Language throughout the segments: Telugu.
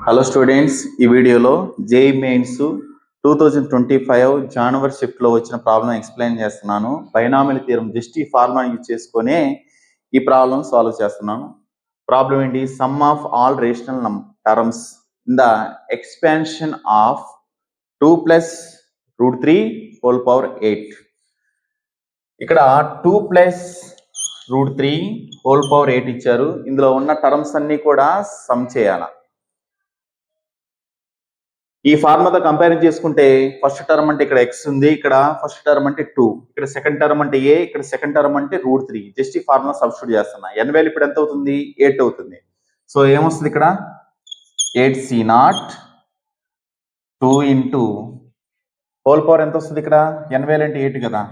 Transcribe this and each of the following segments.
హలో స్టూడెంట్స్, ఈ వీడియోలో జేఈ మెయిన్స్ 2025 జనవరి షిఫ్ట్లో వచ్చిన ప్రాబ్లం ఎక్స్ప్లెయిన్ చేస్తున్నాను. బైనామియల్ థియరం జస్ట్ ఈ ఫార్ములా యూజ్ చేసుకొని ఈ ప్రాబ్లం సాల్వ్ చేస్తున్నాను. ప్రాబ్లం ఏంటి? Some of all rational terms in the expansion of 2 plus root 3 whole power 8. ఇక్కడ 2 ప్లస్ రూట్ 3 హోల్ పవర్ 8 ఇచ్చారు. ఇందులో ఉన్న టర్మ్స్ అన్ని కూడా సమ్ చేయాలి. ఈ ఫార్ములాతో కంపేర్ చేసుకుంటే ఫస్ట్ టర్మ్ అంటే ఇక్కడ ఎక్స్ ఉంది, ఇక్కడ ఫస్ట్ టర్మ్ అంటే 2, ఇక్కడ సెకండ్ టర్మ్ అంటే ఏ, ఇక్కడ సెకండ్ టర్మ్ అంటే రూట్ 3. జస్ట్ ఈ ఫార్ములా సబ్స్టిట్యూట్ చేస్తున్నా. n వాల్యూ ఇప్పుడు ఎంత అవుతుంది? 8 అవుతుంది. సో ఏమొస్తుంది ఇక్కడ? 8c0 2 ఇంటూ హోల్ పవర్ ఎంత వస్తుంది? ఇక్కడ n వాల్యూ అంటే 8 కదా.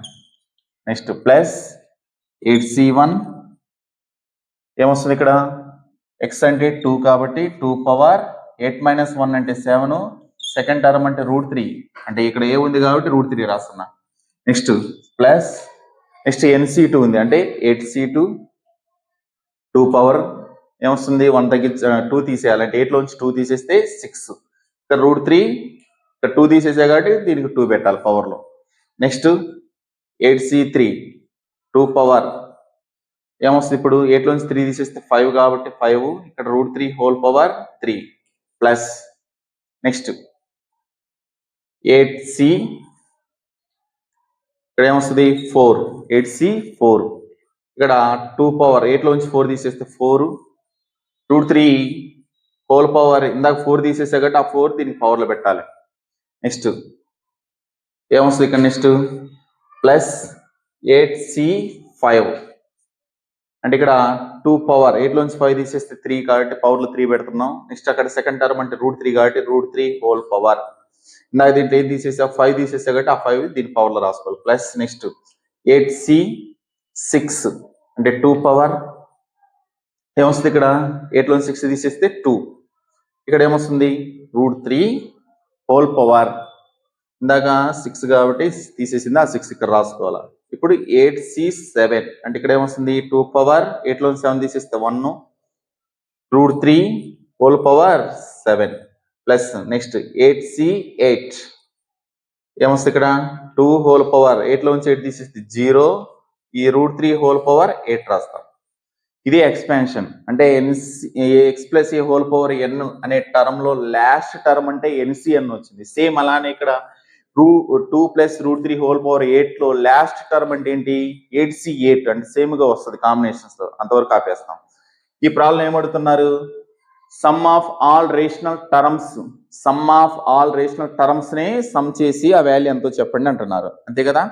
నెక్స్ట్ ప్లస్ 8c1 ఏమొస్తుంది? ఇక్కడ ఎక్స్ అంటే 2 కాబట్టి 2 పవర్ 8 మైనస్ 1 అంటే 7, సెకండ్ టర్మ్ అంటే రూట్ 3 అంటే ఇక్కడ ఏ ఉంది కాబట్టి రూట్ 3 రాస్తున్నా. నెక్స్ట్ ప్లస్ నెక్స్ట్ NC2 ఉంది అంటే 8c2 2 పవర్ ఏమొస్తుంది? 1 తగ్గించి 2 తీసేయాలంటే 8లోంచి 2 తీసేస్తే 6, ఇక్కడ రూట్ 3 ఇక్కడ 2 తీసేసా కాబట్టి దీనికి 2 పెట్టాలి పవర్లో. నెక్స్ట్ 8c3 2 పవర్ ఏమొస్తుంది? ఇప్పుడు 8లోంచి 3 తీసేస్తే 5 కాబట్టి 5, ఇక్కడ root 3 whole power 3 plus next 8c ఇక్కడ ఏమొస్తుంది? 4 8c4 ఇక్కడ 2 పవర్ 8లోంచి 4 తీసేస్తే 4, రూట్ 3 హోల్ పవర్ ఇందాక 4 తీసేసా కాబట్టి ఆ 4 దీనికి పవర్లో పెట్టాలి. నెక్స్ట్ ఏమొస్తుంది? ఇక్కడ నెక్స్ట్ ప్లస్ 8c5 అంటే ఇక్కడ 2 పవర్ 8లోంచి 5 తీసేస్తే 3 కాబట్టి పవర్లో 3 పెడుతున్నాం. నెక్స్ట్ అక్కడ సెకండ్ టర్మ్ అంటే రూట్ 3 కాబట్టి రూట్ 3 హోల్ పవర్ ఇందాక దీంట్లో ఏం తీసేసా? 5 తీసేసా కాబట్టి ఆ 5 దీని పవర్లో రాసుకోవాలి. ప్లస్ నెక్స్ట్ 8c6 అంటే 2 పవర్ ఏమొస్తుంది? ఇక్కడ 8లోంచి 6 తీసేస్తే 2, ఇక్కడ ఏమొస్తుంది? రూట్ 3 హోల్ పవర్ ఇందాక 6 కాబట్టి తీసేసింది, ఆ 6 ఇక్కడ రాసుకోవాలి. ఇప్పుడు 8c7 అంటే ఇక్కడ ఏమొస్తుంది? 2 పవర్ 8లోంచి 7 తీసేస్తే 1, root 3 whole power 7 plus next 8c8 ఏమొస్తుంది? ఇక్కడ 2 హోల్ పవర్ 8లోంచి 8 తీసేస్తే 0, ఈ రూట్ 3 హోల్ పవర్ 8 రాస్తాం. ఇది ఎక్స్పాన్షన్ అంటే ఎక్స్ ప్లస్ ఏ హోల్ పవర్ n అనే టర్మ్ లో లాస్ట్ టర్మ్ అంటే NCN వచ్చింది. సేమ్ అలానే ఇక్కడ 2 ప్లస్ రూట్ 3 హోల్ పవర్ 8 లో లాస్ట్ టర్మ్ అంటే ఏంటి? 8c8 అంటే సేమ్ గా వస్తుంది కాంబినేషన్స్ లో. అంతవరకు ఆపేస్తాం. ఈ ప్రాబ్లం ఏమడుతున్నారు? Sum of all rational terms ని సమ్ చేసి ఆ వాల్యూ ఎంతో చెప్పండి అంటున్నారు, అంతే కదా.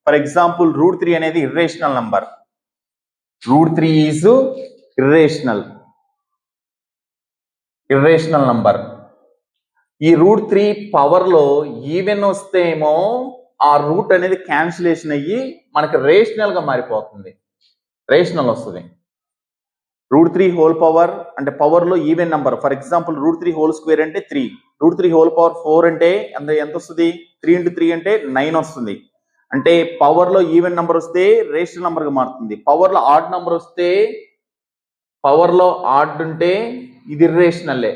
ఫర్ ఎగ్జాంపుల్ రూట్ 3 అనేది irrational number. Root 3 is irrational number. ఈ రూట్ 3 పవర్ లో ఈవెన్ వస్తే ఏమో ఆ రూట్ అనేది క్యాన్సిలేషన్ అయ్యి మనకి రేషనల్ గా మారిపోతుంది, రేషనల్ వస్తుంది. రూట్ 3 హోల్ పవర్ అంటే పవర్ లో even number. For example root 3 whole square అంటే 3, రూట్ 3 హోల్ పవర్ 4 అంటే ఎంత వస్తుంది? 3 into 3 అంటే 9 వస్తుంది. అంటే పవర్ లో ఈవెన్ నంబర్ వస్తే రేషనల్ నంబర్ గా మారుతుంది. పవర్ లో ఆడ్ నంబర్ వస్తే, పవర్ లో ఆడ్ ఉంటే ఇది ఇర్రేషనల్లే.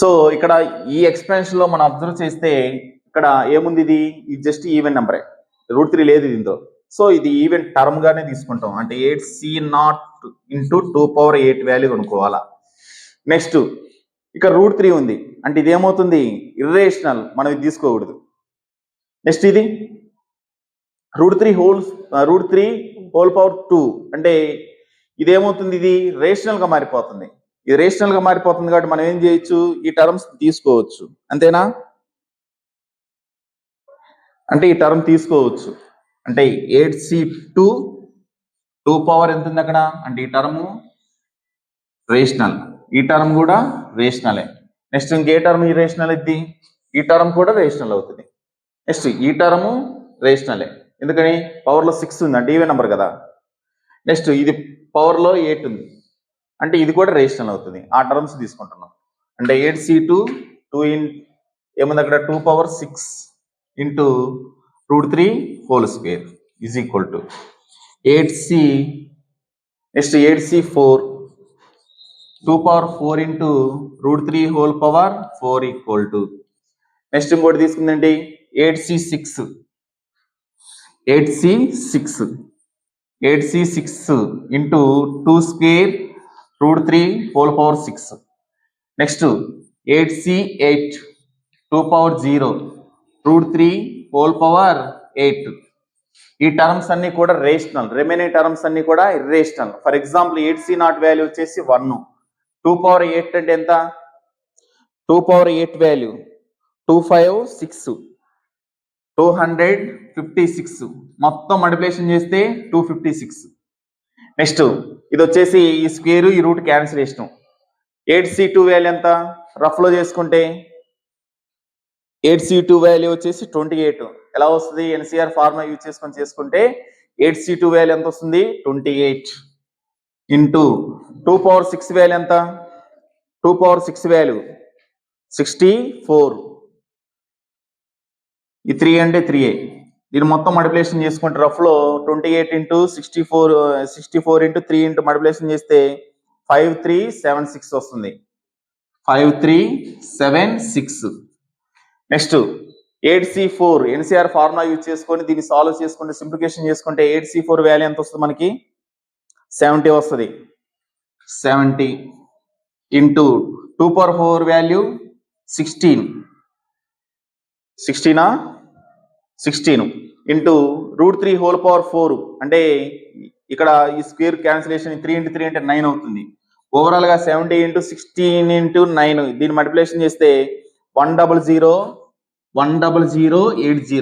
సో ఇక్కడ ఈ ఎక్స్పాన్షన్ లో మనం అబ్జర్వ్ చేస్తే ఇక్కడ ఏముంది? ఇది జస్ట్ ఈవెన్ నెంబరే, రూట్ 3 లేదు దీంతో. సో ఇది ఈవెన్ టర్మ్ గానే తీసుకుంటాం అంటే 8c0 ఇంటూ 2 పవర్ 8 వాల్యూ కొనుక్కోవాలా. నెక్స్ట్ ఇక్కడ రూట్ 3 ఉంది అంటే ఇది ఏమవుతుంది? ఇర్రేషనల్, మనం ఇది తీసుకోకూడదు. నెక్స్ట్ ఇది రూట్ 3 హోల్ పవర్ 2 అంటే ఇదేమవుతుంది? ఇది రేషనల్ గా మారిపోతుంది. ఇది రేషనల్ గా మారిపోతుంది కాబట్టి మనం ఏం చేయొచ్చు? ఈ టర్మ్స్ తీసుకోవచ్చు, అంతేనా. అంటే ఈ టర్మ్ తీసుకోవచ్చు అంటే 8c2 2 పవర్ ఎంత ఉంది అక్కడ అంటే ఈ టర్మ్ రేషనల్, ఈ టర్మ్ కూడా రేషనలే. నెక్స్ట్ ఇంకే టర్మ్ ఇర్రేషనల్ ఇది, ఈ టర్మ్ కూడా రేషనల్ అవుతుంది. నెక్స్ట్ ఈ టర్మ్ రేషనలే, ఎందుకని పవర్ లో 6 ఉంది అంటే ఈవెన్ నెంబర్ కదా. నెక్స్ట్ ఇది పవర్ లో 8 ఉంది అంటే ఇది కూడా రేషనల్ అవుతుంది. ఆ టర్మ్స్ తీసుకుంటున్నాం అంటే 8c2 ఏముంది అక్కడ? 2 power 6 into root 3 whole square is equal to 8c. Next 8c4 2 power 4 into root 3 whole power 4 equal to. Next ఇంకోటి తీసుకుందండి 8c6 into 2 square root 3 whole power 6. Next 8c8 2 power 0 root 3 whole power 8. ఈ టర్మ్స్ అన్ని కూడా రేషనల్, రిమైనింగ్ టర్మ్స్ అన్ని కూడా irrational. For example 8c0 value వచ్చేసి 1, 2 power 8 అంటే ఎంత, 2 power 8 వాల్యూ 256 256 మొత్తం మల్టిప్లికేషన్ చేస్తే 256. నెక్స్ట్ ఇది వచ్చేసి ఈ స్క్వేర్ ఈ రూట్ క్యాన్సిలేషన్. 8c2 వాల్యూ ఎంత, రఫ్ లో చేసుకుంటే 8c2 వాల్యూ వచ్చేసి 28. ఎలా వస్తుంది, ఎన్సిఆర్ ఫార్ములా యూజ్ చేసుకుంటే 8c2 వాల్యూ ఎంత వస్తుంది 28 ఇంటూ 2 power 6 వాల్యూ ఎంత, 2 power 6 వాల్యూ 64. ఈ 3 అంటే 3a. దీన్ని మొత్తం మల్టిప్లికేషన్ చేసుకుంటే రఫ్ లో 28 ఇంటూ 64 ఇంటూ 3 ఇంటూ మల్టిప్లికేషన్ చేస్తే 5376 వస్తుంది. 5376. Next 8c4 NCR formula use చేసుకొని దీన్ని సాల్వ్ చేసుకుంటే సింప్లిఫికేషన్ చేసుకుంటే 8c4 వాల్యూ ఎంత వస్తుంది మనకి 70 వస్తుంది. 70 into 2 power 4 value 16 into root 3 whole power 4 అంటే ఇక్కడ ఈ స్క్వేర్ క్యాన్సిలేషన్ 3 into 3 అంటే 9 అవుతుంది. ఓవరాల్ గా 70 into 16 into 9 దీన్ని మల్టిప్లికేషన్ చేస్తే 10080.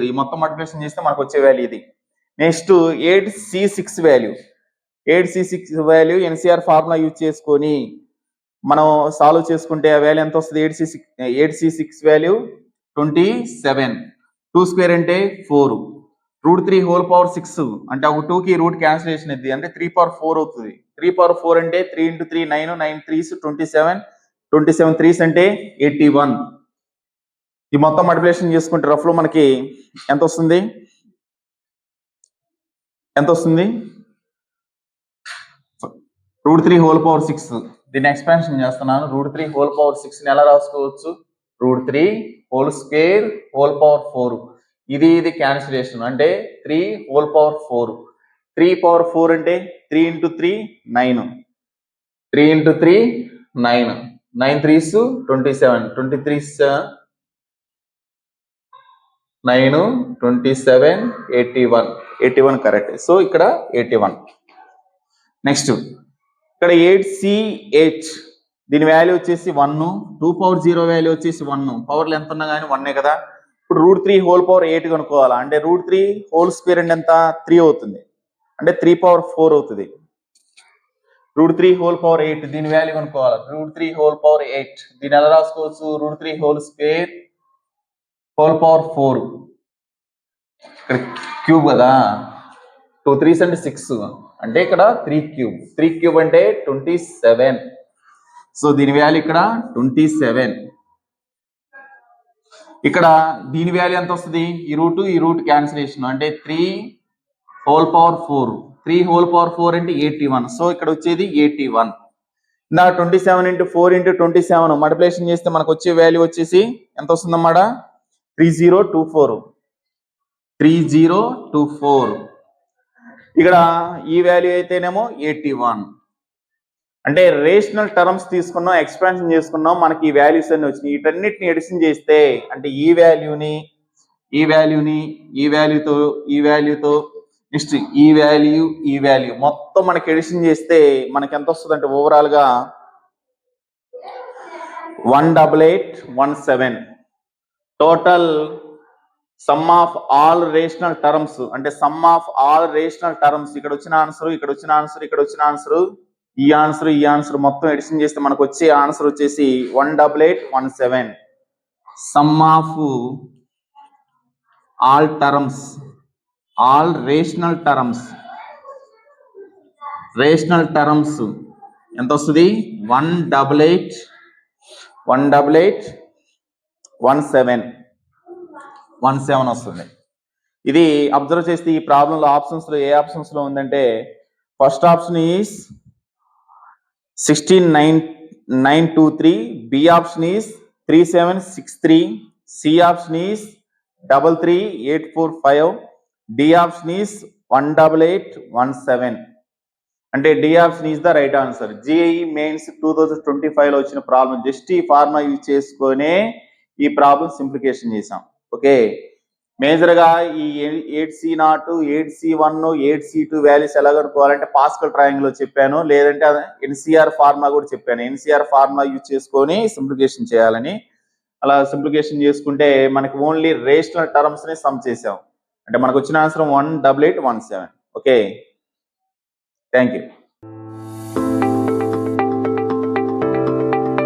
ఈ మొత్తం మల్టిప్లికేషన్ చేస్తే మనకు వచ్చే వాల్యూ ఇది. Next 8c6 value NCR formula use చేసుకొని మనం సాల్వ్ చేసుకుంటే ఆ వాల్యూ ఎంత వస్తుంది, 8c6 వాల్యూ 27. 2 స్క్వేర్ అంటే 4, రూట్ 3 whole power 6 అంటే ఒక 2 కి రూట్ క్యాన్సిలేషన్ ఇది అంటే 3 power 4 అవుతుంది. 3 power 4 అంటే 3 into 3 9, 9 3s 27, 27 3s అంటే 81. ఈ మొత్తం మల్టిప్లికేషన్ చేసుకుంటే రఫ్ లో మనకి ఎంత వస్తుంది రూట్ 3 whole power 6. దీన్ని ఎక్స్పాన్షన్ చేస్తున్నాను. రూట్ 3 whole power 6 ని ఎలా రాసుకోవచ్చు, route 3 whole square whole power 4. ఇది క్యాన్సిలేషన్ అంటే 3 whole power 4. 3 power 4 అంటే 3 into 3 9, 3 into 3 9, 9 3s 27, 23s 9 27 81 correct. So ఇక్కడ 81. నెక్స్ట్ ఇక్కడ 8c8 దీని వాల్యూ వచ్చేసి 1, 2 power 0 వాల్యూ వచ్చేసి 1. పవర్లు ఎంత ఉన్నా కానీ 1 కదా. ఇప్పుడు రూట్ 3 whole power 8 కనుక్కోవాలా అంటే రూట్ 3 whole square అంటే ఎంత 3 అవుతుంది అంటే 3 power 4 అవుతుంది. రూట్ 3 whole power 8 దీని వాల్యూ కనుక్కోవాలి. రూట్ 3 whole power 8 దీన్ని ఎలా రాసుకోవచ్చు, route 3 whole square whole power 4. ఇక్కడ క్యూబ్ కదా, 2 3s అంటే 6 అంటే ఇక్కడ 3 క్యూబ్ అంటే 27. సో దీని వాల్యూ ఇక్కడ 27. ఇక్కడ దీని వాల్యూ ఎంత వస్తుంది, ఈ రూట్ క్యాన్సిలేషన్ అంటే 3 whole power 4. 3 whole power 4 అంటే 81. సో ఇక్కడ వచ్చేది 81. నా 27 into 4 into 27 మల్టిప్లికేషన్ చేస్తే మనకు వచ్చే వాల్యూ వచ్చేసి ఎంత వస్తుందన్నమాట 3024. ఇక్కడ ఈ వాల్యూ అయితేనేమో 81. అంటే రేషనల్ టర్మ్స్ తీసుకున్నాం, ఎక్స్పాన్షన్ చేసుకున్నాం, మనకి ఈ వాల్యూస్ అన్ని వచ్చినాయి. వీటన్నిటిని ఎడిషన్ చేస్తే అంటే ఈ వాల్యూతో నెక్స్ట్ ఈ వాల్యూ మొత్తం మనకి ఎడిషన్ చేస్తే మనకి ఎంత వస్తుంది అంటే ఓవరాల్ గా 18817. Total sum of all rational terms అంటే sum of all rational terms ఇక్కడ వచ్చిన ఆన్సర్ ఈ ఆన్సర్ మొత్తం ఎడిషన్ చేస్తే మనకు వచ్చే ఆన్సర్ వచ్చేసి 18817. Some of all terms all rational terms ఎంత వస్తుంది 18817 వస్తుంది. ఇది అబ్జర్వ్ చేస్తే ఈ ప్రాబ్లంలో ఏ ఆప్షన్స్ లో ఉందంటే first option is 16 923, B option is 3763, C option is 33845, D option is 18817. అంటే D option is the right answer. JEE mains 2025 లో వచ్చిన ప్రాబ్లం జస్ట్ ఈ ఫార్ములా యూజ్ చేసుకొనే ఈ ప్రాబ్లం సింప్లికేషన్ చేసాం. ఓకే, మేజర్ గా ఈ 8C0, 8C1, 8C2 వాల్యూస్ ఎలా కనుక్కోవాలంటే పాస్కల్ ట్రయాంగిల్ లో చెప్పాను, లేదంటే ఎన్సిఆర్ ఫార్ములా కూడా చెప్పాను. ఎన్సిఆర్ ఫార్ములా యూజ్ చేసుకొని సింప్లికేషన్ చేయాలని. అలా సింప్లికేషన్ చేసుకుంటే మనకి ఓన్లీ రేషనల్ టర్మ్స్ ని సమ్ చేసాం. అంటే మనకు వచ్చిన ఆన్సర్ 18817. Okay, thank you.